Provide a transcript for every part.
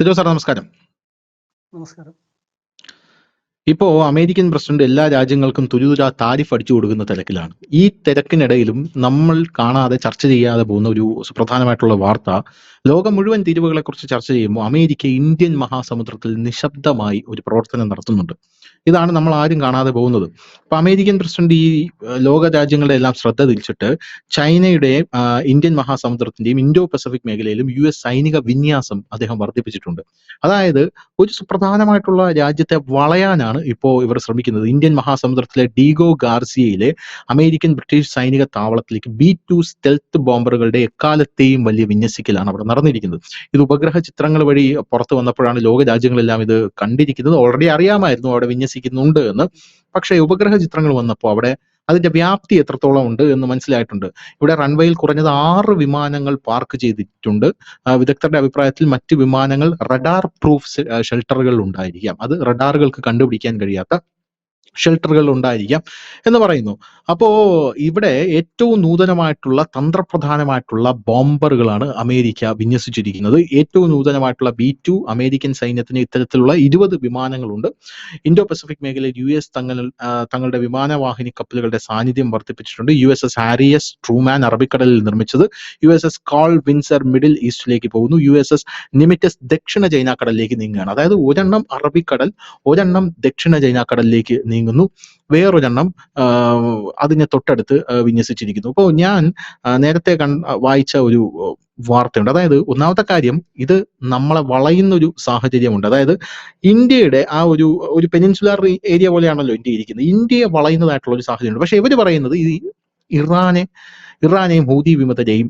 Sijo sir നമസ്കാരം. നമസ്കാരം. ഇപ്പോ അമേരിക്കൻ പ്രസിഡന്റ് എല്ലാ രാജ്യങ്ങൾക്കും തുരിതുരാ താരിഫ് അടിച്ചു കൊടുക്കുന്ന തിരക്കിലാണ്. ഈ തിരക്കിനിടയിലും നമ്മൾ കാണാതെ ചർച്ച ചെയ്യാതെ പോകുന്ന ഒരു സുപ്രധാനമായിട്ടുള്ള വാർത്ത, ലോകം മുഴുവൻ തീരുവകളെ കുറിച്ച് ചർച്ച ചെയ്യുമ്പോൾ അമേരിക്ക ഇന്ത്യൻ മഹാസമുദ്രത്തിൽ നിശബ്ദമായി ഒരു പ്രവർത്തനം നടത്തുന്നുണ്ട്. ഇതാണ് നമ്മൾ ആരും കാണാതെ പോകുന്നത്. അപ്പൊ അമേരിക്കൻ പ്രസിഡന്റ് ഈ ലോക രാജ്യങ്ങളുടെ എല്ലാം ശ്രദ്ധ തിരിച്ചിട്ട് ചൈനയുടെ ഇന്ത്യൻ മഹാസമുദ്രത്തിന്റെയും ഇൻഡോ പസഫിക് മേഖലയിലും US സൈനിക വിന്യാസം അദ്ദേഹം വർദ്ധിപ്പിച്ചിട്ടുണ്ട്. അതായത് ഒരു സുപ്രധാനമായിട്ടുള്ള രാജ്യത്തെ വളയാനാണ് ഇപ്പോൾ ഇവർ ശ്രമിക്കുന്നത്. ഇന്ത്യൻ മഹാസമുദ്രത്തിലെ ഡീഗോ ഗാർസിയയിലെ അമേരിക്കൻ ബ്രിട്ടീഷ് സൈനിക താവളത്തിലേക്ക് B-2 സ്റ്റെൽത്ത് ബോംബറുകളുടെ എക്കാലത്തെയും വലിയ വിന്യസിക്കലാണ് അവിടെ നടന്നിരിക്കുന്നത്. ഇത് ഉപഗ്രഹ ചിത്രങ്ങൾ വഴി പുറത്തു വന്നപ്പോഴാണ് ലോക രാജ്യങ്ങളെല്ലാം ഇത് കണ്ടിരിക്കുന്നത്. ഓൾറെഡി അറിയാമായിരുന്നു അവിടെ വിന്യസിക്കുന്നുണ്ട് എന്ന്. പക്ഷേ ഉപഗ്രഹ ചിത്രങ്ങൾ വന്നപ്പോൾ അവിടെ അതിന്റെ വ്യാപ്തി എത്രത്തോളം ഉണ്ട് എന്ന് മനസ്സിലായിട്ടുണ്ട്. ഇവിടെ റൺവേയിൽ കുറഞ്ഞത് 6 വിമാനങ്ങൾ പാർക്ക് ചെയ്തിട്ടുണ്ട്. വിദഗ്ധരുടെ അഭിപ്രായത്തിൽ മറ്റ് വിമാനങ്ങൾ റഡാർ പ്രൂഫ് ഷെൽട്ടറുകളിൽ ഉണ്ടായിരിക്കാം. അത് റഡാറുകൾക്ക് കണ്ടുപിടിക്കാൻ കഴിയാത്ത ഷെൽട്ടറുകൾ ഉണ്ടായിരിക്കാം എന്ന് പറയുന്നു. അപ്പോ ഇവിടെ ഏറ്റവും നൂതനമായിട്ടുള്ള തന്ത്രപ്രധാനമായിട്ടുള്ള ബോംബറുകളാണ് അമേരിക്ക വിന്യസിച്ചിരിക്കുന്നത്. ഏറ്റവും നൂതനമായിട്ടുള്ള B-2 അമേരിക്കൻ സൈന്യത്തിന് ഇത്തരത്തിലുള്ള 20 വിമാനങ്ങളുണ്ട്. ഇൻഡോ പസഫിക് മേഖലയിൽ US തങ്ങളുടെ വിമാനവാഹിനി കപ്പലുകളുടെ സാന്നിധ്യം വർദ്ധിപ്പിച്ചിട്ടുണ്ട്. USS ഹാരിയസ് ട്രൂമാൻ അറബിക്കടലിൽ നിർമ്മിച്ചത്, USS കാൾ വിൻസർ മിഡിൽ ഈസ്റ്റിലേക്ക് പോകുന്നു, USS നിമിറ്റസ് ദക്ഷിണ ചൈനാക്കടലിലേക്ക് നീങ്ങുകയാണ്. അതായത് ഒരെണ്ണം അറബിക്കടൽ, ഒരെണ്ണം ദക്ഷിണ ചൈനാക്കടലിലേക്ക് നീങ്ങുന്നു, വേറൊരെണ്ണം അതിനെ തൊട്ടടുത്ത് വിന്യസിച്ചിരിക്കുന്നു. അപ്പോൾ ഞാൻ നേരത്തെ വായിച്ച ഒരു വാർത്തയുണ്ട്. അതായത് ഒന്നാമത്തെ കാര്യം, ഇത് നമ്മളെ വളയുന്ന ഒരു സാഹചര്യമുണ്ട്. അതായത് ഇന്ത്യയുടെ ആ ഒരു പെനിൻസുലാർ ഏരിയ പോലെയാണല്ലോ ഇന്ത്യ ഇരിക്കുന്നത്. ഇന്ത്യയെ വളയുന്നതായിട്ടുള്ള ഒരു സാഹചര്യമുണ്ട്. പക്ഷെ ഇവർ പറയുന്നത് ഈ ഇറാനെയും ഹൂതി വിമതരെയും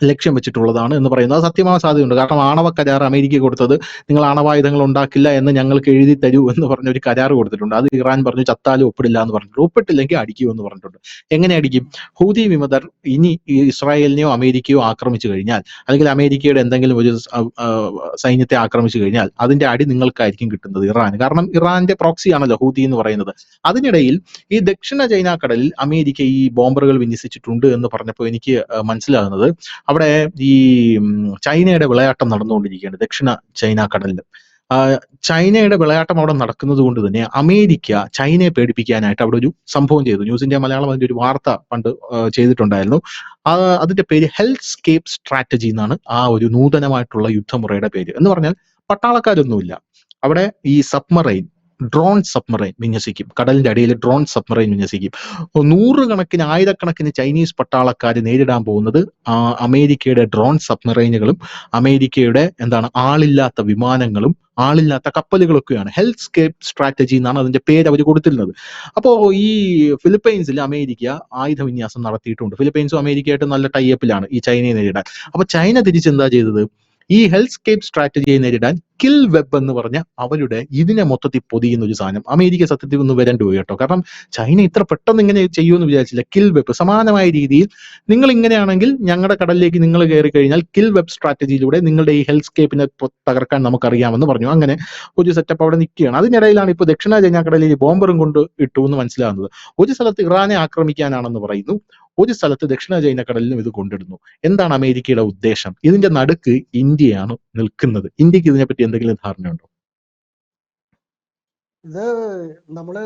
ലക്ഷ്യം വെച്ചിട്ടുള്ളതാണ് എന്ന് പറയുന്നത്. അത് സത്യമാവാൻ സാധ്യതയുണ്ട്. കാരണം ആണവ കരാർ അമേരിക്ക കൊടുത്തത് നിങ്ങൾ ആണവായുധങ്ങൾ ഉണ്ടാക്കില്ല എന്ന് ഞങ്ങൾക്ക് എഴുതി തരൂ എന്ന് പറഞ്ഞ ഒരു കരാർ കൊടുത്തിട്ടുണ്ട്. അത് ഇറാൻ പറഞ്ഞു ചത്താലും ഒപ്പിടില്ല എന്ന് പറഞ്ഞിട്ടുണ്ട്. ഒപ്പിട്ടില്ലെങ്കിൽ അടിക്കുമെന്ന് പറഞ്ഞിട്ടുണ്ട്. എങ്ങനെ അടിക്കും? ഹൂതി വിമതർ ഇനി ഇസ്രായേലിനെയോ അമേരിക്കയോ ആക്രമിച്ചു കഴിഞ്ഞാൽ, അല്ലെങ്കിൽ അമേരിക്കയുടെ എന്തെങ്കിലും ഒരു സൈന്യത്തെ ആക്രമിച്ചു കഴിഞ്ഞാൽ അതിന്റെ അടി നിങ്ങൾക്കായിരിക്കും കിട്ടുന്നത്, ഇറാൻ. കാരണം ഇറാന്റെ പ്രോക്സി ആണല്ലോ ഹൂതി എന്ന് പറയുന്നത്. അതിനിടയിൽ ഈ ദക്ഷിണ ചൈനാക്കടലിൽ അമേരിക്ക ഈ ബോംബറുകൾ വിന്യസിച്ചിട്ടുണ്ട് എന്ന് പറഞ്ഞപ്പോൾ എനിക്ക് മനസ്സിലാകുന്നത് അവിടെ ഈ ചൈനയുടെ വിളയാട്ടം നടന്നുകൊണ്ടിരിക്കുകയാണ് ദക്ഷിണ ചൈനാക്കടലിൽ. ചൈനയുടെ വിളയാട്ടം അവിടെ നടക്കുന്നത് കൊണ്ട് തന്നെ അമേരിക്ക ചൈനയെ പേടിപ്പിക്കാനായിട്ട് അവിടെ ഒരു സംഭവം ചെയ്തു. ന്യൂസ് ഇന്ത്യ മലയാളം അതിന്റെ ഒരു വാർത്ത പണ്ട് ചെയ്തിട്ടുണ്ടായിരുന്നു. അതിന്റെ പേര് ഹെൽസ്കേപ്പ് സ്ട്രാറ്റജി എന്നാണ് ആ ഒരു നൂതനമായിട്ടുള്ള യുദ്ധമുറയുടെ പേര്. എന്ന് പറഞ്ഞാൽ പട്ടാളക്കാരൊന്നുമില്ല അവിടെ. ഈ ഡ്രോൺ സബ്മറൈൻ വിന്യസിക്കും. കടലിന്റെ അടിയിൽ ഡ്രോൺ സബ്മറൈൻ വിന്യസിക്കും. 100 ആയിരക്കണക്കിന് ചൈനീസ് പട്ടാളക്കാർ നേരിടാൻ പോകുന്നത് അമേരിക്കയുടെ ഡ്രോൺ സബ്മറൈനുകളും അമേരിക്കയുടെ ആളില്ലാത്ത വിമാനങ്ങളും ആളില്ലാത്ത കപ്പലുകളൊക്കെയാണ്. ഹെൽസ്കേപ്പ് സ്ട്രാറ്റജി എന്നാണ് അതിന്റെ പേര് അവർ കൊടുത്തിരുന്നത്. അപ്പോൾ ഈ ഫിലിപ്പൈൻസിൽ അമേരിക്ക ആയുധ വിന്യാസം നടത്തിയിട്ടുണ്ട്. ഫിലിപ്പൈൻസും അമേരിക്കയായിട്ട് നല്ല ടൈപ്പിലാണ് ഈ ചൈനയെ നേരിടാൻ. അപ്പൊ ചൈന തിരിച്ചെന്താ ചെയ്തത്? ഈ ഹെൽസ്കേപ്പ് സ്ട്രാറ്റജിയെ നേരിടാൻ കിൽ വെബ് എന്ന് പറഞ്ഞ അവരുടെ ഇതിനെ മൊത്തത്തിൽ പൊതിയുന്ന ഒരു സാധനം അമേരിക്ക സത്യത്തിൽ ഒന്ന് വരണ്ടു പോയി കേട്ടോ. കാരണം ചൈന ഇത്ര പെട്ടെന്ന് ഇങ്ങനെ ചെയ്യുമെന്ന് വിചാരിച്ചില്ല. കിൽ വെബ് സമാനമായ രീതിയിൽ നിങ്ങൾ ഇങ്ങനെയാണെങ്കിൽ ഞങ്ങളുടെ കടലിലേക്ക് നിങ്ങൾ കയറി കഴിഞ്ഞാൽ കിൽ വെബ് സ്ട്രാറ്റജിയിലൂടെ നിങ്ങളുടെ ഈ ഹെൽസ്കേപ്പിനെ തകർക്കാൻ നമുക്കറിയാമെന്ന് പറഞ്ഞു. അങ്ങനെ ഒരു സെറ്റപ്പ് അവിടെ നിൽക്കുകയാണ്. അതിനിടയിലാണ് ഇപ്പോൾ ദക്ഷിണ ചൈനാക്കടലിൽ ബോംബറും കൊണ്ട് ഇട്ടു എന്ന് മനസ്സിലാകുന്നത്. ഒരു സ്ഥലത്ത് ഇറാനെ ആക്രമിക്കാനാണെന്ന് പറയുന്നു, ഒരു സ്ഥലത്ത് ദക്ഷിണ ചൈനക്കടലിലും ഇത് കൊണ്ടിടുന്നു. എന്താണ് അമേരിക്കയുടെ ഉദ്ദേശം? ഇതിന്റെ നടുക്ക് ഇന്ത്യയാണ് നിൽക്കുന്നത്. ഇന്ത്യക്ക് ഇതിനെപ്പറ്റി എന്തെങ്കിലും ധാരണയുണ്ടോ? ഇത് നമ്മള്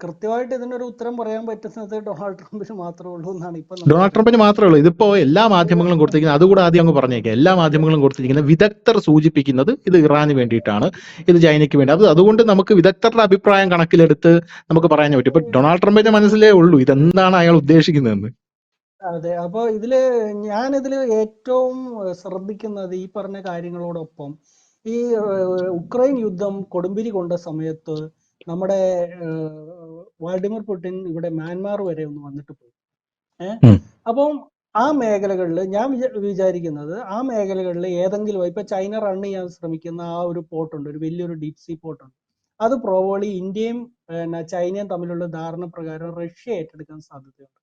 കൃത്യമായിട്ട് ഇതിനൊരു ഉത്തരം പറയാൻ പറ്റുന്നത് ഡൊണാൾഡ് ട്രംപിന് മാത്രമേ ഉള്ളൂ എന്നാണ് ഇപ്പൊ. ഡൊണാൾഡ് ട്രംപിന് മാത്രമേ ഉള്ളൂ. ഇതിപ്പോ എല്ലാ മാധ്യമങ്ങളും കൊടുത്തിരിക്കുന്നത്, അതുകൂടെ ആദ്യം അങ്ങ് പറഞ്ഞേക്കാം, എല്ലാ മാധ്യമങ്ങളും കൊടുത്തിരിക്കുന്നത് വിദഗ്ധർ സൂചിപ്പിക്കുന്നത് ഇത് ഇറാന് വേണ്ടിയിട്ടാണ്, ഇത് ചൈനയ്ക്ക് വേണ്ടി. അതുകൊണ്ട് നമുക്ക് വിദഗ്ധരുടെ അഭിപ്രായം കണക്കിലെടുത്ത് നമുക്ക് പറയാൻ പറ്റും. ഇപ്പൊ ഡൊണാൾഡ് ട്രംപിന്റെ മനസ്സിലേ ഉള്ളൂ ഇതെന്താണ് അയാൾ ഉദ്ദേശിക്കുന്നതെന്ന്. അതെ. അപ്പൊ ഞാനിതില് ഏറ്റവും ശ്രദ്ധിക്കുന്നത് ഈ പറഞ്ഞ കാര്യങ്ങളോടൊപ്പം ഈ ഉക്രൈൻ യുദ്ധം കൊടുമ്പിരി കൊണ്ട സമയത്ത് നമ്മുടെ വ്ളാഡിമിർ പുടിൻ ഇവിടെ മ്യാൻമാർ വരെ ഒന്ന് വന്നിട്ട് പോയി. അപ്പം ആ മേഖലകളിൽ ഞാൻ വിചാരിക്കുന്നത് ആ മേഖലകളിൽ ഏതെങ്കിലും ഇപ്പൊ ചൈന റൺ ചെയ്യാൻ ശ്രമിക്കുന്ന ആ ഒരു പോർട്ടുണ്ട്, ഒരു വലിയൊരു ഡീപ് സീ പോർട്ടുണ്ട്. അത് പ്രോബബ്ലി ഇന്ത്യയും ചൈനയും തമ്മിലുള്ള ധാരണ പ്രകാരം റഷ്യ ഏറ്റെടുക്കാൻ സാധ്യതയുണ്ട്.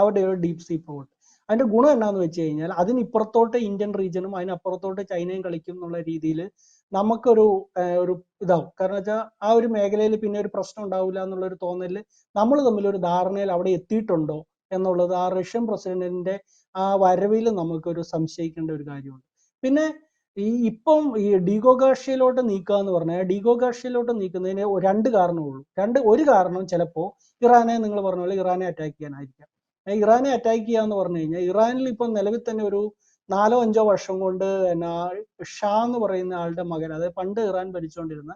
അവിടെ ഒരു ഡീപ് സീ പോർട്ട്. അതിന്റെ ഗുണം എന്താന്ന് വെച്ച് കഴിഞ്ഞാൽ അതിനിപ്പുറത്തോട്ട് ഇന്ത്യൻ റീജിയനും അതിനപ്പുറത്തോട്ട് ചൈനയും കളിക്കും എന്നുള്ള രീതിയിൽ നമുക്കൊരു ഇതാവും. കാരണം വെച്ചാൽ ആ ഒരു മേഖലയിൽ പിന്നെ ഒരു പ്രശ്നം ഉണ്ടാവില്ല എന്നുള്ളൊരു തോന്നലിൽ നമ്മൾ തമ്മിലൊരു ധാരണയിൽ അവിടെ എത്തിയിട്ടുണ്ടോ എന്നുള്ളത് ആ റഷ്യൻ പ്രസിഡന്റിന്റെ ആ വരവിൽ നമുക്കൊരു സംശയിക്കേണ്ട ഒരു കാര്യമുണ്ട്. പിന്നെ ഇപ്പം ഈ ഡീഗോ ഗാർഷ്യയിലോട്ട് നീക്കുക എന്ന് പറഞ്ഞാൽ ഡീഗോ ഗാർഷ്യയിലോട്ട് നീക്കുന്നതിന് രണ്ട് കാരണമേ ഉള്ളൂ. ഒരു കാരണം ചിലപ്പോൾ ഇറാനെ, നിങ്ങൾ പറഞ്ഞ പോലെ ഇറാനെ അറ്റാക്ക് ചെയ്യാനായിരിക്കാം. ഇറാനെ അറ്റാക്ക് ചെയ്യാന്ന് പറഞ്ഞു കഴിഞ്ഞാൽ ഇറാനിൽ ഇപ്പം നിലവിൽ തന്നെ ഒരു 4-5 വർഷം കൊണ്ട് ഷാ എന്ന് പറയുന്ന ആളുടെ മകൻ, അതായത് പണ്ട് ഇറാൻ ഭരിച്ചുകൊണ്ടിരുന്ന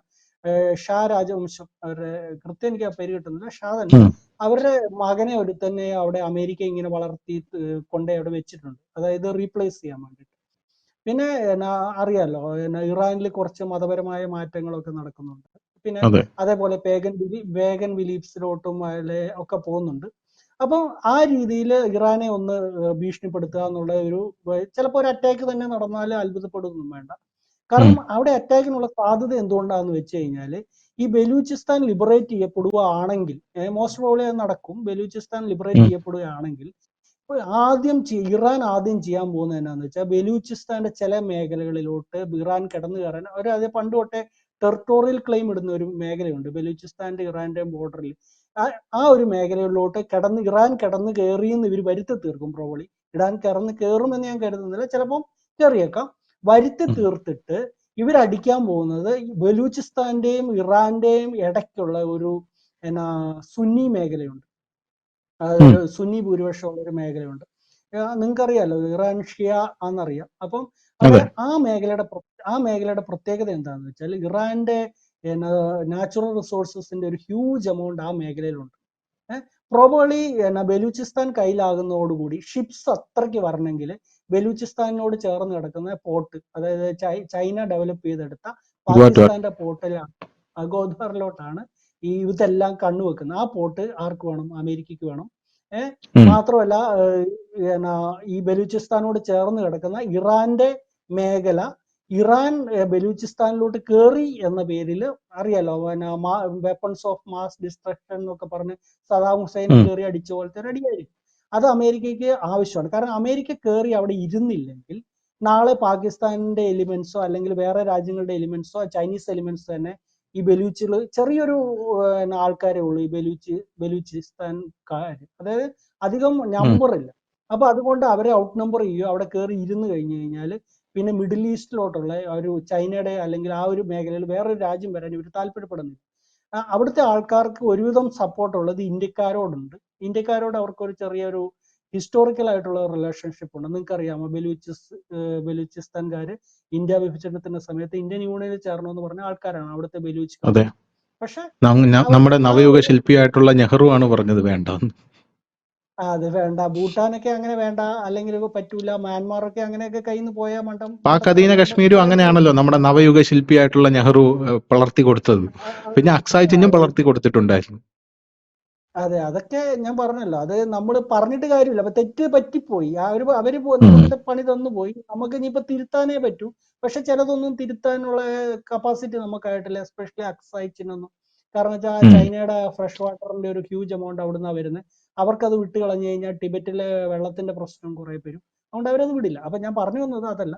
ഷാ രാജവംശം, അവരുടെ കൃത്യം എനിക്ക് ആ പേര് കിട്ടുന്നില്ല, ഷാ തന്നെ, അവരുടെ മകനെ ഒരുത്തന്നെ അവിടെ അമേരിക്ക ഇങ്ങനെ വളർത്തി കൊണ്ടേ അവിടെ വെച്ചിട്ടുണ്ട്, അതായത് റീപ്ലേസ് ചെയ്യാൻ വേണ്ടിയിട്ട്. പിന്നെ അറിയാലോ, ഇറാനിൽ കുറച്ച് മതപരമായ മാറ്റങ്ങളൊക്കെ നടക്കുന്നുണ്ട്. പിന്നെ അതേപോലെ വേഗൻ ബിലീഫ്സിലോട്ടും ഒക്കെ പോകുന്നുണ്ട്. അപ്പം ആ രീതിയിൽ ഇറാനെ ഒന്ന് ഭീഷണിപ്പെടുത്തുക എന്നുള്ള ചിലപ്പോൾ ഒരു അറ്റാക്ക് തന്നെ നടന്നാൽ അത്ഭുതപ്പെടുകയൊന്നും വേണ്ട. കാരണം അവിടെ അറ്റാക്കിനുള്ള സാധ്യത എന്തുകൊണ്ടാന്ന് വെച്ച് കഴിഞ്ഞാൽ, ഈ ബലൂചിസ്ഥാൻ ലിബറേറ്റ് ചെയ്യപ്പെടുകയാണെങ്കിൽ, മോസ്റ്റ് പ്രോബ്ലി അത് നടക്കും, ബലൂചിസ്ഥാൻ ലിബറേറ്റ് ചെയ്യപ്പെടുകയാണെങ്കിൽ ഇറാൻ ആദ്യം ചെയ്യാൻ പോകുന്നത് എന്നാന്ന് വെച്ചാൽ ബലൂചിസ്ഥാന്റെ ചില മേഖലകളിലോട്ട് ഇറാൻ കിടന്നു കയറാൻ, അത് പണ്ട് തൊട്ടേ ടെറിട്ടോറിയൽ ക്ലെയിം ഇടുന്ന ഒരു മേഖലയുണ്ട് ബലൂചിസ്ഥാന്റെ ഇറാന്റെ ബോർഡറിൽ. ആ ഒരു മേഖലകളിലോട്ട് ഇറാൻ കിടന്ന് കയറിയെന്ന് ഇവർ വരുത്തി തീർക്കും. പ്രോബ്ലി ഇറാൻ കയറുമെന്ന് ഞാൻ കരുതുന്നില്ല, ചിലപ്പം കയറിയേക്കാം. വരുത്തി തീർത്തിട്ട് ഇവരടിക്കാൻ പോകുന്നത് ബലൂചിസ്ഥാന്റെയും ഇറാന്റെയും ഇടയ്ക്കുള്ള ഒരു സുന്നി മേഖലയുണ്ട്, സുന്നി ഭൂരിപക്ഷമുള്ള ഒരു മേഖലയുണ്ട്. നിങ്ങൾക്കറിയാലോ, ഇറാൻ ഷിയ ആണെന്നറിയാം. അപ്പം ആ മേഖലയുടെ പ്രത്യേകത എന്താണെന്ന് വെച്ചാൽ, ഇറാന്റെ നാച്ചുറൽ റിസോഴ്സസിന്റെ ഒരു ഹ്യൂജ് എമൗണ്ട് ആ മേഖലയിലുണ്ട്. പ്രോബബ്ലി ബലൂചിസ്ഥാൻ കയ്യിലാകുന്നതോടുകൂടി ഷിപ്സ് അത്രയ്ക്ക് വരണമെങ്കിൽ ബലൂചിസ്ഥാനിനോട് ചേർന്ന് കിടക്കുന്ന പോർട്ട്, അതായത് ചൈന ഡെവലപ്പ് ചെയ്തെടുത്ത പാകിസ്ഥാന്റെ പോർട്ടിലാണ്, ഗോദ്വാറിലോട്ടാണ് ഇതെല്ലാം കണ്ണുവെക്കുന്നത്. ആ പോർട്ട് ആർക്ക് വേണം? അമേരിക്കക്ക് വേണം. മാത്രമല്ല ഈ ബലൂചിസ്ഥാനോട് ചേർന്ന് കിടക്കുന്ന ഇറാന്റെ മേഖല, ഇറാൻ ബലൂചിസ്ഥാനിലോട്ട് കയറി എന്ന പേരിൽ അറിയാലോ, വെപ്പൺസ് ഓഫ് മാസ് ഡിസ്ട്രക്ഷൻ എന്നൊക്കെ പറഞ്ഞ് സദാം ഹുസൈൻ കയറി അടിച്ച പോലത്തെ ഒരു അടിയായിരിക്കും. അത് അമേരിക്കയ്ക്ക് ആവശ്യമാണ്. കാരണം അമേരിക്ക കയറി അവിടെ ഇരുന്നില്ലെങ്കിൽ നാളെ പാകിസ്ഥാനിന്റെ എലിമെന്റ്സോ അല്ലെങ്കിൽ വേറെ രാജ്യങ്ങളുടെ എലിമെന്റ്സോ ചൈനീസ് എലിമെന്റ്സ് തന്നെ ഈ ബലൂച്ചില് ചെറിയൊരു ആൾക്കാരേ ഉള്ളൂ, ഈ ബലൂചിസ്ഥാൻകാർ, അതായത് അധികം നമ്പർ ഇല്ല. അപ്പൊ അതുകൊണ്ട് അവരെ ഔട്ട് നമ്പർ ചെയ്യുക, അവിടെ കയറി ഇരുന്ന് കഴിഞ്ഞു കഴിഞ്ഞാൽ പിന്നെ മിഡിൽ ഈസ്റ്റിലോട്ടുള്ള ഒരു ചൈനയുടെ അല്ലെങ്കിൽ ആ ഒരു മേഖലയിൽ വേറൊരു രാജ്യം വരാൻ ഇവർ താല്പര്യപ്പെടുന്നില്ല. അവിടുത്തെ ആൾക്കാർക്ക് ഒരുവിധം സപ്പോർട്ട് ഉള്ളത് ഇന്ത്യക്കാരോടുണ്ട്. ഇന്ത്യക്കാരോട് അവർക്കൊരു ചെറിയൊരു ഹിസ്റ്റോറിക്കൽ ആയിട്ടുള്ള റിലേഷൻഷിപ്പ് ഉണ്ട്. നിങ്ങൾക്കറിയാമോ, ബലൂചിസ്ഥാൻകാര് ഇന്ത്യ വിഭജനത്തിന്റെ സമയത്ത് ഇന്ത്യൻ യൂണിയനിൽ ചേർന്നു എന്ന് പറഞ്ഞ ആൾക്കാരാണ് അവിടുത്തെ ബലൂച്ച്. പക്ഷെ നമ്മുടെ നവയുഗ ശില്പിയായിട്ടുള്ള നെഹ്റു ആണ് പറഞ്ഞത് വേണ്ട, അത് വേണ്ട, ഭൂട്ടാനൊക്കെ അങ്ങനെ വേണ്ട, അല്ലെങ്കിൽ പറ്റൂല, മ്യാൻമാറൊക്കെ അങ്ങനെയൊക്കെ കയ്യിൽ നിന്ന് പോയാൽ മണ്ടം. പാക് അധീന കശ്മീരും അങ്ങനെയാണല്ലോ നമ്മുടെ നവയുഗ ശില്പിയായിട്ടുള്ള നെഹ്റു പളർത്തി കൊടുത്തത്. പിന്നെ അക്സായ് ചിഹ്നം പളർത്തി കൊടുത്തിട്ടുണ്ടായിരുന്നു. അതെ, അതൊക്കെ ഞാൻ പറഞ്ഞല്ലോ, അത് നമ്മൾ പറഞ്ഞിട്ട് കാര്യമില്ല. അപ്പൊ തെറ്റ് പറ്റിപ്പോയി, അവര് നമുക്ക് പണി തന്നു പോയി, നമുക്ക് ഇനിയിപ്പോ തിരുത്താനേ പറ്റൂ. പക്ഷെ ചിലതൊന്നും തിരുത്താനുള്ള കപ്പാസിറ്റി നമുക്കായിട്ടില്ല, എസ്പെഷ്യലി അക്സായ് ചിഹ്നം. കാരണം വെച്ചാൽ ചൈനയുടെ ഫ്രഷ് വാട്ടറിന്റെ ഒരു ഹ്യൂജ് എമൗണ്ട് അവിടുന്ന് വരുന്നത്. അവർക്കത് വിട്ട് കളഞ്ഞു കഴിഞ്ഞാൽ ടിബറ്റിലെ വെള്ളത്തിന്റെ പ്രശ്നം കുറെ വരും. അതുകൊണ്ട് അവരത് വിടില്ല. അപ്പൊ ഞാൻ പറഞ്ഞു വന്നത് അതല്ല.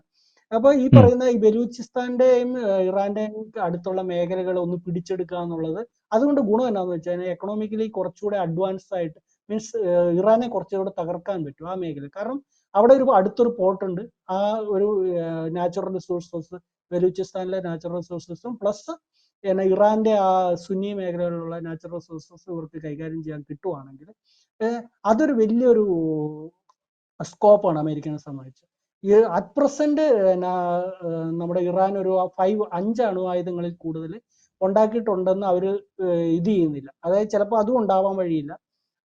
അപ്പൊ ഈ പറയുന്ന ഈ ബലൂചിസ്ഥാന്റെയും ഇറാന്റെയും അടുത്തുള്ള മേഖലകൾ ഒന്ന് പിടിച്ചെടുക്കുക എന്നുള്ളത്, അതുകൊണ്ട് ഗുണം എന്നാന്ന് വെച്ചാൽ എക്കണോമിക്കലി കുറച്ചുകൂടെ അഡ്വാൻസ്ഡ് ആയിട്ട്, മീൻസ് ഇറാനെ കുറച്ചുകൂടെ തകർക്കാൻ പറ്റും ആ മേഖല. കാരണം അവിടെ അടുത്തൊരു പോർട്ട് ഉണ്ട്, ആ ഒരു നാച്ചുറൽ റിസോഴ്സസ്, ബലൂചിസ്ഥാനിലെ നാച്ചുറൽ റിസോഴ്സസും പ്ലസ് ഇറാന്റെ ആ സുന്നി മേഖലയിലുള്ള നാച്ചുറൽ റിസോഴ്സസ് ഇവർക്ക് കൈകാര്യം ചെയ്യാൻ കിട്ടുവാണെങ്കിൽ അതൊരു വലിയൊരു സ്കോപ്പാണ് അമേരിക്കനെ സംബന്ധിച്ച്. അറ്റ് പ്രസന്റ് നമ്മുടെ ഇറാൻ ഒരു 5 അണുവായുധങ്ങളിൽ കൂടുതൽ ഉണ്ടാക്കിയിട്ടുണ്ടെന്ന് അവര് ഇത് ചെയ്യുന്നില്ല. അതായത് ചിലപ്പോൾ അതും ഉണ്ടാവാൻ വഴിയില്ല,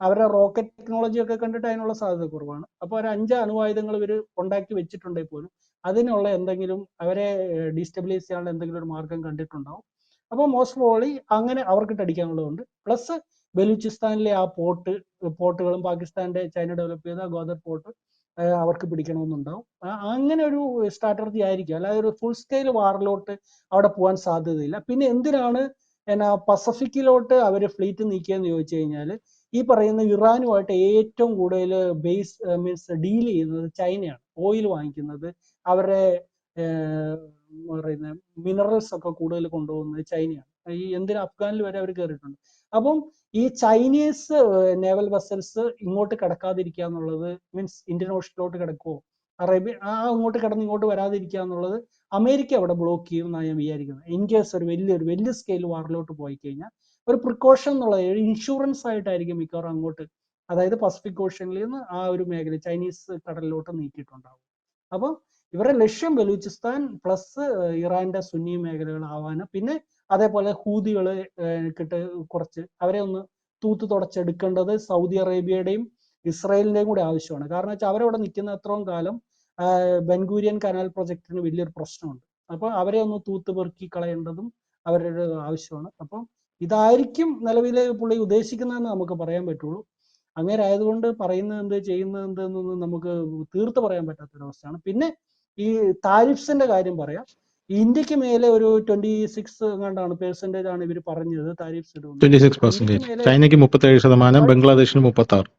അവരുടെ റോക്കറ്റ് ടെക്നോളജി ഒക്കെ കണ്ടിട്ട് അതിനുള്ള സാധ്യത കുറവാണ്. അപ്പോൾ ഒരു 5 അണുവായുധങ്ങൾ ഇവർ ഉണ്ടാക്കി വെച്ചിട്ടുണ്ടെങ്കിൽ പോലും അതിനുള്ള എന്തെങ്കിലും അവരെ ഡീസ്റ്റബിലൈസ് ചെയ്യാനുള്ള എന്തെങ്കിലും ഒരു മാർഗം കണ്ടിട്ടുണ്ടാവും. അപ്പോൾ മോസ്റ്റ് പ്രോബ്ലി അങ്ങനെ അവർക്കിട്ട് അടിക്കാനുള്ളതുണ്ട്. പ്ലസ് ബലൂചിസ്ഥാനിലെ ആ പോർട്ടുകളും പാകിസ്ഥാന്റെ ചൈന ഡെവലപ്പ് ചെയ്ത ഗോദർ പോർട്ട് അവർക്ക് പിടിക്കണമെന്നുണ്ടാവും. അങ്ങനെ ഒരു സ്ട്രാറ്റജി ആയിരിക്കും, അല്ലാതെ ഒരു ഫുൾ സ്കെയിൽ വാറിലോട്ട് അവിടെ പോകാൻ സാധ്യതയില്ല. പിന്നെ എന്തിനാണ് പസഫിക്കിലോട്ട് അവർ ഫ്ലീറ്റ് നീക്കിയെന്ന് ചോദിച്ചു കഴിഞ്ഞാൽ, ഈ പറയുന്ന ഇറാനുമായിട്ട് ഏറ്റവും കൂടുതൽ മീൻസ് ഡീൽ ചെയ്യുന്നത് ചൈനയാണ്. ഓയിൽ വാങ്ങിക്കുന്നത്, അവരുടെ പറയുന്ന മിനറൽസ് ഒക്കെ കൂടുതൽ കൊണ്ടുപോകുന്നത് ചൈനയാണ്. ഈ എന്തിന് അഫ്ഗാനിൽ വരെ അവർ കയറിയിട്ടുണ്ട്. അപ്പം ഈ ചൈനീസ് നേവൽ വെസൽസ് ഇങ്ങോട്ട് കിടക്കാതിരിക്കുക എന്നുള്ളത്, മീൻസ് ഇന്ത്യൻ ഓഷനിലോട്ട് കിടക്കുമോ അറേബ്യ അങ്ങോട്ട് കിടന്ന് ഇങ്ങോട്ട് വരാതിരിക്കുക എന്നുള്ളത് അമേരിക്ക അവിടെ ബ്ലോക്ക് ചെയ്യും എന്നാണ് ഞാൻ വിചാരിക്കുന്നത്. ഇൻ കേസ് ഒരു വലിയ സ്കെയിൽ വാറിലോട്ട് പോയി കഴിഞ്ഞാൽ ഒരു പ്രിക്കോഷൻ എന്നുള്ളത് ഇൻഷുറൻസ് ആയിട്ടായിരിക്കും മിക്കവാറും അങ്ങോട്ട്, അതായത് പസഫിക് ഓഷ്യനിൽ നിന്ന് ആ ഒരു മേഖല ചൈനീസ് കടലിലോട്ട് നീക്കിയിട്ടുണ്ടാവും. അപ്പം ഇവരുടെ ലക്ഷ്യം ബലൂചിസ്ഥാൻ പ്ലസ് ഇറാന്റെ സുന്നി മേഖലകളാവാനും പിന്നെ അതേപോലെ ഹൂതികള് കിട്ട് കുറച്ച് അവരെ ഒന്ന് തൂത്ത് തുടച്ചെടുക്കേണ്ടത് സൗദി അറേബ്യയുടെയും ഇസ്രായേലിന്റെയും കൂടെ ആവശ്യമാണ്. കാരണം വെച്ചാൽ അവരവിടെ നിൽക്കുന്ന അത്രയും കാലം ബെൻഗൂരിയൻ കനാൽ പ്രൊജക്ടിന് വലിയൊരു പ്രശ്നമുണ്ട്. അപ്പോൾ അവരെ ഒന്ന് തൂത്ത് പെറുക്കി കളയേണ്ടതും അവരുടെ ആവശ്യമാണ്. അപ്പം ഇതായിരിക്കും നിലവിലെ പുള്ളി ഉദ്ദേശിക്കുന്നതെന്ന് നമുക്ക് പറയാൻ പറ്റുള്ളൂ. അങ്ങനെ ആയതുകൊണ്ട് പറയുന്നത് എന്ത് ചെയ്യുന്നത് എന്ത് എന്നൊന്നും നമുക്ക് തീർത്ത് പറയാൻ പറ്റാത്തൊരവസ്ഥയാണ്. പിന്നെ ഈ താരിഫ്സിന്റെ കാര്യം പറയാം. ഇന്ത്യക്ക് മേലെ ഒരു 26 എങ്ങാണ്ടാണ് പെർസെന്റേജ് ആണ് ഇവർ പറഞ്ഞത് താരിഫ്സ് ഇടുന്നത്. 26%. ചൈനയ്ക്ക് 37%, ബംഗ്ലാദേശിന് 36%.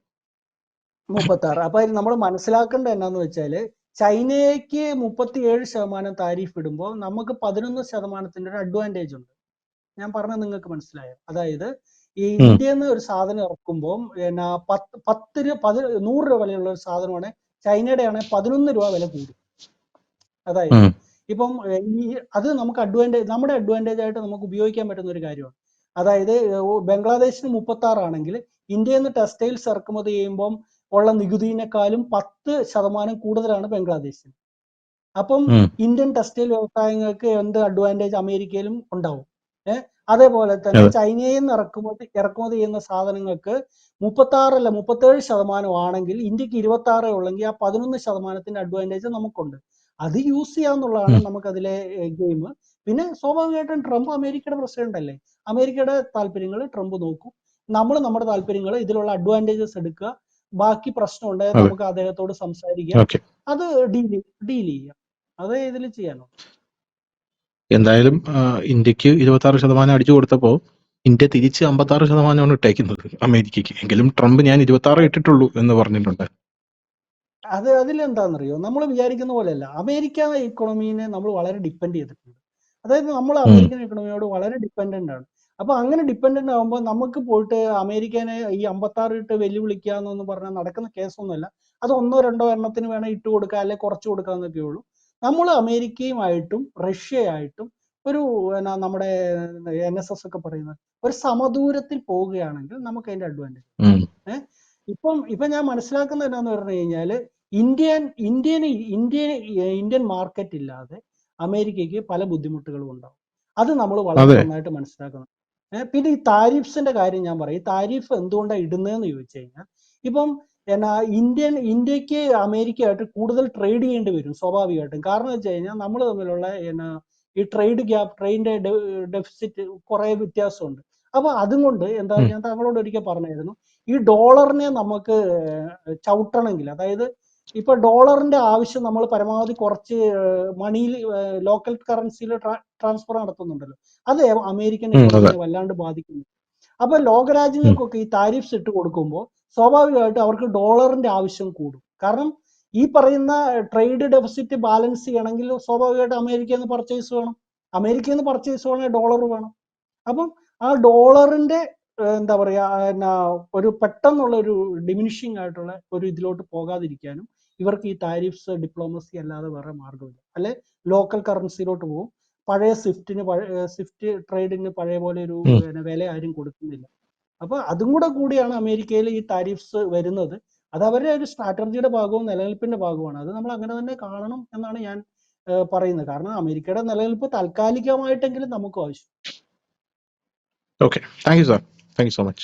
അപ്പൊ നമ്മൾ മനസ്സിലാക്കേണ്ട എന്നാന്ന് വെച്ചാല് ചൈനയ്ക്ക് 37% താരിഫ് ഇടുമ്പോൾ നമുക്ക് 11% ഒരു അഡ്വാൻറ്റേജ് ഉണ്ട്. ഞാൻ പറഞ്ഞത് നിങ്ങൾക്ക് മനസ്സിലായോ? അതായത് ഈ ഇന്ത്യയിൽ നിന്ന് ഒരു സാധനം ഇറക്കുമ്പോൾ 100 രൂപ വിലയുള്ള ഒരു സാധനമാണ് ചൈനയുടെ ആണെങ്കിൽ 11 രൂപ വില കൂടും. അതായത് ഇപ്പം അത് നമുക്ക് നമ്മുടെ അഡ്വാൻറ്റേജ് ആയിട്ട് നമുക്ക് ഉപയോഗിക്കാൻ പറ്റുന്ന ഒരു കാര്യമാണ്. അതായത് ബംഗ്ലാദേശിന് 36 ആണെങ്കിൽ ഇന്ത്യയിൽ നിന്ന് ടെക്സ്റ്റൈൽസ് ഇറക്കുമതി ചെയ്യുമ്പം ഉള്ള നികുതിനേക്കാളും 10% കൂടുതലാണ് ബംഗ്ലാദേശിന്. അപ്പം ഇന്ത്യൻ ടെക്സ്റ്റൈൽ വ്യവസായങ്ങൾക്ക് എന്ത് അഡ്വാൻറ്റേജ് അമേരിക്കയിലും ഉണ്ടാവും. അതേപോലെ തന്നെ ചൈനയിൽ നിന്ന് ഇറക്കുമതി ചെയ്യുന്ന സാധനങ്ങൾക്ക് 37% ആണെങ്കിൽ ഇന്ത്യക്ക് 26 ഉള്ളെങ്കിൽ ആ 11% അഡ്വാൻറ്റേജ് നമുക്കുണ്ട്. അത് യൂസ് ചെയ്യാന്നുള്ളതാണ് നമുക്കതിലെ ഗെയിം. പിന്നെ സ്വാഭാവികമായിട്ടും ട്രംപ് അമേരിക്കയുടെ പ്രസിഡന്റ് അല്ലേ, അമേരിക്കയുടെ താല്പര്യങ്ങൾ ട്രംപ് നോക്കും. നമ്മൾ നമ്മുടെ താല്പര്യങ്ങൾ ഇതിലുള്ള അഡ്വാൻറ്റേജസ് എടുക്കുക, ബാക്കി പ്രശ്നം ഉണ്ടായാൽ നമുക്ക് അദ്ദേഹത്തോട് സംസാരിക്കാം, അത് ഡീൽ ചെയ്യാം. അതേ ഇതിൽ ചെയ്യാനോ. എന്തായാലും ഇന്ത്യക്ക് 26% അടിച്ചു കൊടുത്തപ്പോ ഇന്ത്യ തിരിച്ച് 56% ഇട്ടേക്കുന്നത് അമേരിക്കക്ക്. എങ്കിലും ട്രംപ് ഞാൻ 26 ഇട്ടിട്ടുള്ളൂ എന്ന് പറഞ്ഞിട്ടുണ്ട്. അതിലെന്താണെന്നറിയോ, നമ്മൾ വിചാരിക്കുന്ന പോലെയല്ല. അമേരിക്ക ഇക്കോണമീനെ നമ്മൾ വളരെ ഡിപ്പെൻഡ് ചെയ്തിട്ടുണ്ട്. അതായത് നമ്മൾ അമേരിക്കൻ ഇക്കോണമിയോട് വളരെ ഡിപ്പെൻഡന്റ് ആണ്. അപ്പൊ അങ്ങനെ ഡിപ്പെൻഡന്റ് ആകുമ്പോൾ നമുക്ക് പോയിട്ട് അമേരിക്കനെ ഈ 56 ഇട്ട് വെല്ലുവിളിക്കുക എന്നൊന്നും പറഞ്ഞാൽ നടക്കുന്ന കേസൊന്നുമല്ല. അത് 1-2 എണ്ണത്തിന് വേണം ഇട്ട് കൊടുക്കുക, അല്ലെ കുറച്ച് കൊടുക്കാന്നൊക്കെ ഉള്ളൂ. നമ്മൾ അമേരിക്കയുമായിട്ടും റഷ്യയായിട്ടും ഒരു നമ്മുടെ NSS ഒക്കെ പറയുന്നത് ഒരു സമദൂരത്തിൽ പോവുകയാണെങ്കിൽ നമുക്ക് അതിന്റെ അഡ്വാൻറ്റേജ്. ഇപ്പം ഞാൻ മനസ്സിലാക്കുന്നത് എന്താന്ന് പറഞ്ഞു കഴിഞ്ഞാല് ഇന്ത്യൻ മാർക്കറ്റ് ഇല്ലാതെ അമേരിക്കയ്ക്ക് പല ബുദ്ധിമുട്ടുകളും ഉണ്ടാവും. അത് നമ്മൾ വളരെ നന്നായിട്ട് മനസ്സിലാക്കണം. പിന്നെ ഈ താരിഫ്സിന്റെ കാര്യം ഞാൻ പറയും. ഈ താരിഫ് എന്തുകൊണ്ടാണ് ഇടുന്നതെന്ന് ചോദിച്ചു കഴിഞ്ഞാൽ, ഇപ്പം ഇന്ത്യക്ക് അമേരിക്കയായിട്ട് കൂടുതൽ ട്രേഡ് ചെയ്യേണ്ടി വരും സ്വാഭാവികമായിട്ടും. കാരണം വെച്ച് കഴിഞ്ഞാൽ നമ്മൾ തമ്മിലുള്ള ഈ ട്രേഡിന്റെ ഡെഫിസിറ്റ് കുറെ വ്യത്യാസമുണ്ട്. അപ്പൊ അതുകൊണ്ട് എന്താ, ഞാൻ താങ്കളോട് ഒരിക്കൽ പറഞ്ഞായിരുന്നു, ഈ ഡോളറിനെ നമുക്ക് ചവിട്ടണമെങ്കിൽ, അതായത് ഇപ്പൊ ഡോളറിന്റെ ആവശ്യം നമ്മൾ പരമാവധി കുറച്ച് മണിയിൽ ലോക്കൽ കറൻസിയിൽ ട്രാൻസ്ഫർ നടത്തുന്നുണ്ടല്ലോ, അത് അമേരിക്കൻ ഇക്കോണമിയെ വല്ലാണ്ട് ബാധിക്കുന്നു. അപ്പൊ ലോകരാജ്യങ്ങൾക്കൊക്കെ ഈ താരിഫ്സ് ഇട്ട് കൊടുക്കുമ്പോൾ സ്വാഭാവികമായിട്ട് അവർക്ക് ഡോളറിന്റെ ആവശ്യം കൂടും. കാരണം ഈ പറയുന്ന ട്രേഡ് ഡെഫിസിറ്റ് ബാലൻസ് ചെയ്യണമെങ്കിൽ സ്വാഭാവികമായിട്ട് അമേരിക്കയിൽ നിന്ന് പർച്ചേസ് വേണം. അമേരിക്കയിൽ നിന്ന് പർച്ചേസ് വേണമെങ്കിൽ ഡോളർ വേണം. അപ്പം ആ ഡോളറിന്റെ എന്താ പറയാ ഒരു പെട്ടെന്നുള്ള ഒരു ഡിമിനിഷിങ് ആയിട്ടുള്ള ഒരു ഇതിലോട്ട് പോകാതിരിക്കാനും ഇവർക്ക് ഈ താരിഫ്സ് ഡിപ്ലോമസി അല്ലാതെ വേറെ മാർഗമില്ല. അല്ലെ ലോക്കൽ കറൻസിയിലോട്ട് പോകും. പഴയ സ്വിഫ്റ്റ് ട്രേഡിന് പഴയ പോലെ ഒരു വില ആരും കൊടുക്കുന്നില്ല. അപ്പൊ അതും കൂടിയാണ് അമേരിക്കയിൽ ഈ താരിഫ്സ് വരുന്നത്. അത് അവരുടെ ഒരു സ്ട്രാറ്റജിയുടെ ഭാഗവും നിലനിൽപ്പിന്റെ ഭാഗമാണ്. അത് നമ്മൾ അങ്ങനെ തന്നെ കാണണം എന്നാണ് ഞാൻ പറയുന്നത്. കാരണം അമേരിക്കയുടെ നിലനിൽപ്പ് താൽക്കാലികമായിട്ടെങ്കിലും നമുക്ക് ആവശ്യം. Okay, thank you, sir. Thank you so much.